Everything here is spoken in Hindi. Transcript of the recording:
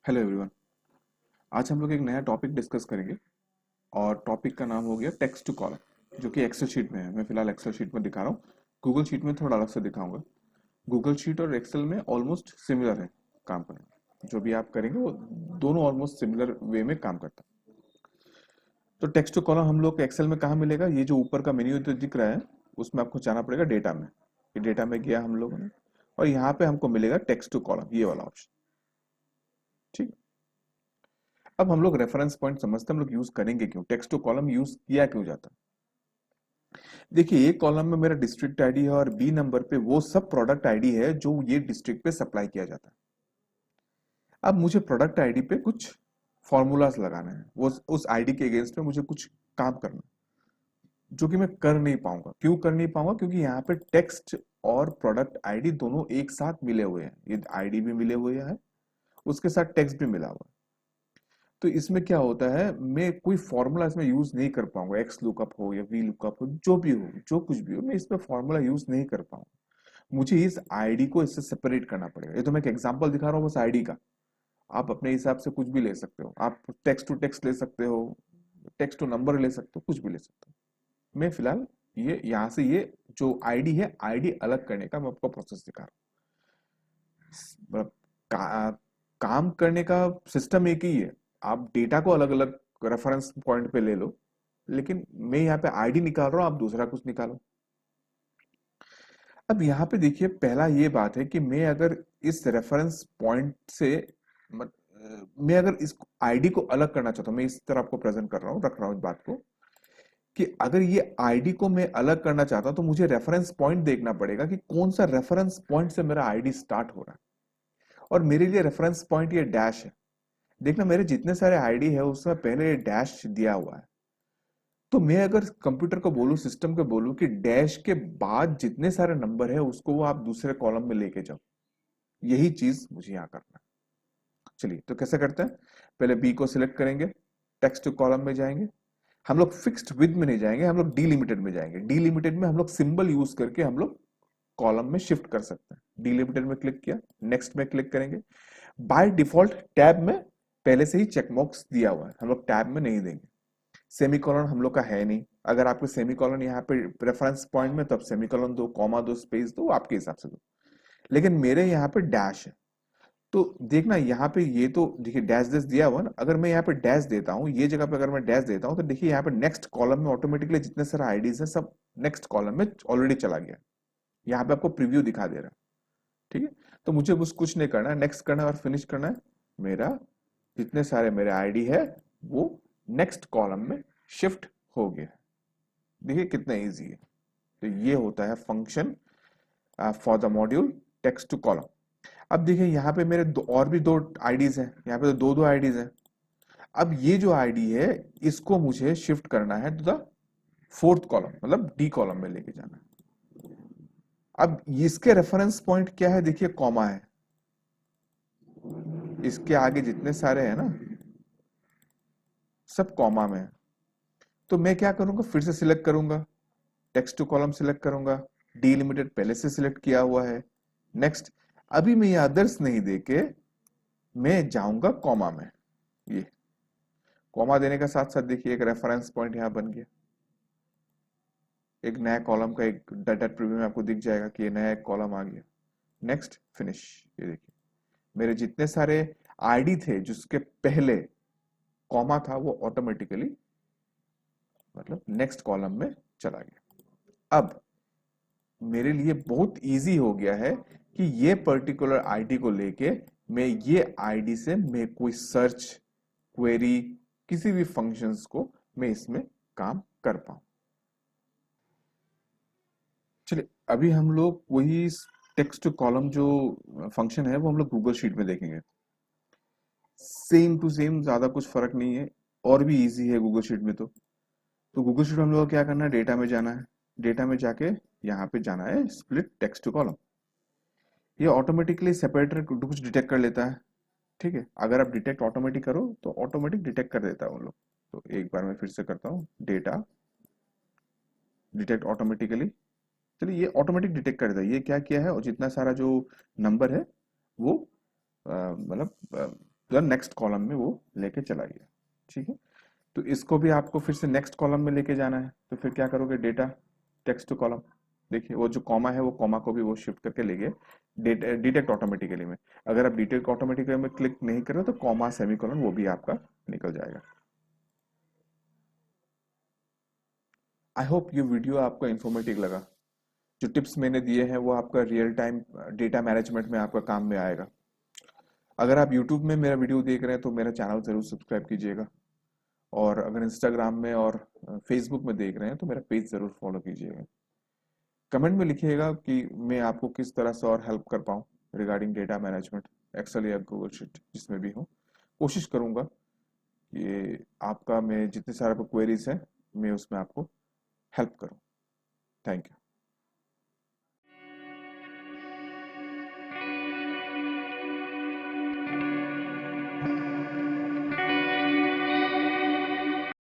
Hello everyone. आज हम लोग एक नया टॉपिक डिस्कस करेंगे और टॉपिक का नाम हो गया टेक्स्ट टू कॉलम, जो कि एक्सेल शीट में है। मैं फिलहाल एक्सेल शीट में दिखा रहा हूँ। गूगल शीट में थोड़ा अलग से दिखाऊंगा। गूगल शीट और एक्सेल में ऑलमोस्ट सिमिलर है काम करना। जो भी आप करेंगे वो दोनों ऑलमोस्ट सिमिलर वे में काम करता है। तो टेक्स्ट टू कॉलम हम लोग एक्सेल में कहाँ मिलेगा? ये जो ऊपर का मेन्यू जो दिख रहा है उसमें आपको जाना पड़ेगा डेटा में। ये डेटा में गया हम लोगों ने और यहाँ पे हमको मिलेगा टेक्स्ट टू कॉलम, ये वाला ऑप्शन। ठीक। अब हम लोग रेफरेंस पॉइंट समझते हैं, हम लोग यूज करेंगे क्यों, टेक्स्ट टू कॉलम यूज किया क्यों जाता है। देखिए, एक कॉलम में मेरा डिस्ट्रिक्ट आईडी है और बी नंबर पे वो सब प्रोडक्ट आईडी है जो ये डिस्ट्रिक्ट पे सप्लाई किया जाता है। अब मुझे प्रोडक्ट आईडी पे कुछ फॉर्मूलाज लगाने हैं, वो उस आईडी के अगेंस्ट में मुझे कुछ काम करना है, जो कि मैं कर नहीं पाऊंगा। क्यों कर नहीं पाऊंगा? क्योंकि यहाँ पे टेक्स्ट और प्रोडक्ट आईडी दोनों एक साथ मिले हुए हैं। ये आईडी भी मिले हुए हैं, उसके साथ टेक्स्ट भी मिला हुआ है। तो इसमें क्या होता है, मैं कोई फॉर्मूला इसमें यूज नहीं कर पाऊंगा। एक्स लुकअप हो या वी लुकअप हो, जो भी हो, जो कुछ भी हो, मैं इसमें फॉर्मूला यूज नहीं कर पाऊंगा। मुझे इस आईडी को इससे सेपरेट करना पड़ेगा। ये तो मैं एक एग्जांपल दिखा रहा हूँ बस आईडी का। आप अपने हिसाब से कुछ भी ले सकते हो। आप टेक्स्ट टू टेक्स्ट ले सकते हो, टेक्स्ट टू नंबर ले सकते हो, कुछ भी ले सकते हो। मैं फिलहाल ये यहाँ से ये जो आईडी है, आईडी अलग करने का मैं आपको प्रोसेस दिखा रहा हूँ। मतलब काम करने का सिस्टम एक ही है। आप डेटा को अलग अलग रेफरेंस पॉइंट पे ले लो, लेकिन मैं यहाँ पे आईडी निकाल रहा हूँ, आप दूसरा कुछ निकालो। अब यहाँ पे देखिए, पहला ये बात है कि मैं अगर इस रेफरेंस पॉइंट से मैं अगर इस आईडी को अलग करना चाहता हूँ, मैं इस तरह आपको प्रेजेंट कर रहा हूँ, रख रहा हूँ इस बात को, कि अगर ये आईडी को मैं अलग करना चाहता हूं तो मुझे रेफरेंस पॉइंट देखना पड़ेगा कि कौन सा रेफरेंस पॉइंट से मेरा आईडी स्टार्ट हो रहा है। और मेरे लिए रेफरेंस पॉइंट ये डैश है। देखना, मेरे जितने सारे आईडी है उसमें पहले ये डैश दिया हुआ है। तो मैं अगर कंप्यूटर को बोलूं, सिस्टम को बोलूं कि डैश के बाद जितने सारे नंबर है उसको वो आप दूसरे कॉलम में लेके जाओ, यही चीज मुझे यहाँ करना है। चलिए, तो कैसे करते हैं? पहले बी को सिलेक्ट करेंगे, टेक्स्ट कॉलम में जाएंगे। हम लोग फिक्स्ड विद में नहीं जाएंगे, हम लोग डीलिमिटेड में जाएंगे। डीलिमिटेड में हम लोग सिंबल यूज करके हम लोग कॉलम में शिफ्ट कर सकते हैं। डीलिमिटेड में क्लिक किया, नेक्स्ट में क्लिक करेंगे। बाय डिफॉल्ट टैब में पहले से ही चेकबॉक्स दिया हुआ है, हम लोग टैब में नहीं देंगे। सेमीकोलन हम लोग का है नहीं। अगर आपको सेमीकोलन यहाँ पे रेफरेंस पॉइंट में, तब सेमीकोलन दो, कॉमा दो, स्पेस दो, आपके हिसाब से दो। लेकिन मेरे यहाँ पे डैश है। तो देखना, यहाँ पे ये तो देखिए डैश डैश दिया हुआ ना। अगर मैं यहाँ पे डैश देता हूँ, ये जगह पे अगर मैं डैश देता हूँ, तो देखिए यहाँ पे नेक्स्ट कॉलम में ऑटोमेटिकली जितने सारे आईडीज है सब नेक्स्ट कॉलम में ऑलरेडी चला गया। यहाँ पे आपको प्रीव्यू दिखा दे रहा है। ठीक है। तो मुझे बस कुछ नहीं करना है, नेक्स्ट करना है और फिनिश करना है। मेरा जितने सारे मेरे आईडी है वो नेक्स्ट कॉलम में शिफ्ट हो गया। देखिए कितना इजी है। तो ये होता है function for the module text to column. अब देखिए, यहाँ पे मेरे और भी दो आईडीज हैं। यहाँ पे तो दो दो आईडीज हैं। अब ये जो आईडी है इसको मुझे शिफ्ट करना है टू द फोर्थ कॉलम, मतलब डी कॉलम में लेके जाना है। अब इसके रेफरेंस पॉइंट क्या है? देखिए, कॉमा है। इसके आगे जितने सारे हैं ना, सब कॉमा में है। तो मैं क्या करूंगा, फिर से सिलेक्ट करूंगा, टेक्स्ट टू कॉलम सिलेक्ट करूंगा। डीलिमिटेड पहले से सिलेक्ट किया हुआ है। नेक्स्ट। अभी मैं ये अदर्स नहीं देके मैं जाऊंगा कॉमा में। ये कॉमा देने का साथ साथ देखिए एक रेफरेंस पॉइंट यहां बन गया। एक नया कॉलम का एक डाटा प्रीव्यू में आपको दिख जाएगा कि ये नया एक कॉलम आ गया। Next, finish. ये देखिए, मेरे जितने सारे आईडी थे जिसके पहले कॉमा था वो ऑटोमेटिकली मतलब नेक्स्ट कॉलम में चला गया। अब मेरे लिए बहुत इजी हो गया है कि ये पर्टिकुलर आईडी को लेके मैं ये आईडी से मैं कोई सर्च क्वेरी, किसी भी फंक्शंस को मैं इसमें काम कर पाऊं। चलिए, अभी हम लोग वही टेक्स्ट टू कॉलम जो फंक्शन है वो हम लोग गूगल शीट में देखेंगे। सेम टू सेम, ज्यादा कुछ फर्क नहीं है और भी इजी है गूगल शीट में। तो गूगल शीट में हम लोग को क्या करना है, डेटा में जाना है। डेटा में जाके यहाँ पे जाना है स्प्लिट टेक्स्ट टू कॉलम। ये ऑटोमेटिकली सेपरेटर कुछ डिटेक्ट कर लेता है। ठीक है। अगर आप डिटेक्ट ऑटोमेटिक करो तो ऑटोमेटिक डिटेक्ट कर देता है वो लोग। तो एक बार मैं फिर से करता हूँ, डेटा डिटेक्ट ऑटोमेटिकली। चलिए, ये ऑटोमेटिक डिटेक्ट कर देता है। ये क्या किया है, और जितना सारा जो नंबर है वो मतलब नेक्स्ट कॉलम में वो लेके चला गया। ठीक है, तो इसको भी आपको फिर से नेक्स्ट कॉलम में लेके जाना है, तो फिर क्या करोगे, डेटा टेक्स्ट टू कॉलम। देखिए वो जो कॉमा है वो कॉमा को भी वो शिफ्ट करके ले गए डिटेक्ट ऑटोमेटिकली में। अगर आप डिटेक्ट ऑटोमेटिकली में क्लिक नहीं कर रहे तो कॉमा सेमीकोलन वो भी आपका निकल जाएगा। आई होप ये वीडियो आपको इन्फॉर्मेटिव लगा। जो टिप्स मैंने दिए हैं वो आपका रियल टाइम डेटा मैनेजमेंट में आपका काम में आएगा। अगर आप यूट्यूब में मेरा वीडियो देख रहे हैं तो मेरा चैनल जरूर सब्सक्राइब कीजिएगा, और अगर इंस्टाग्राम में और फेसबुक में देख रहे हैं तो मेरा पेज जरूर फॉलो कीजिएगा। कमेंट में लिखिएगा कि मैं आपको किस तरह से और हेल्प कर पाऊँ रिगार्डिंग डेटा मैनेजमेंट, एक्सेल या गूगल शीट जिसमें भी हो। कोशिश करूंगा कि आपका मैं जितने सारे क्वेरीज हैं मैं उसमें आपको हेल्प करूं। Thank you.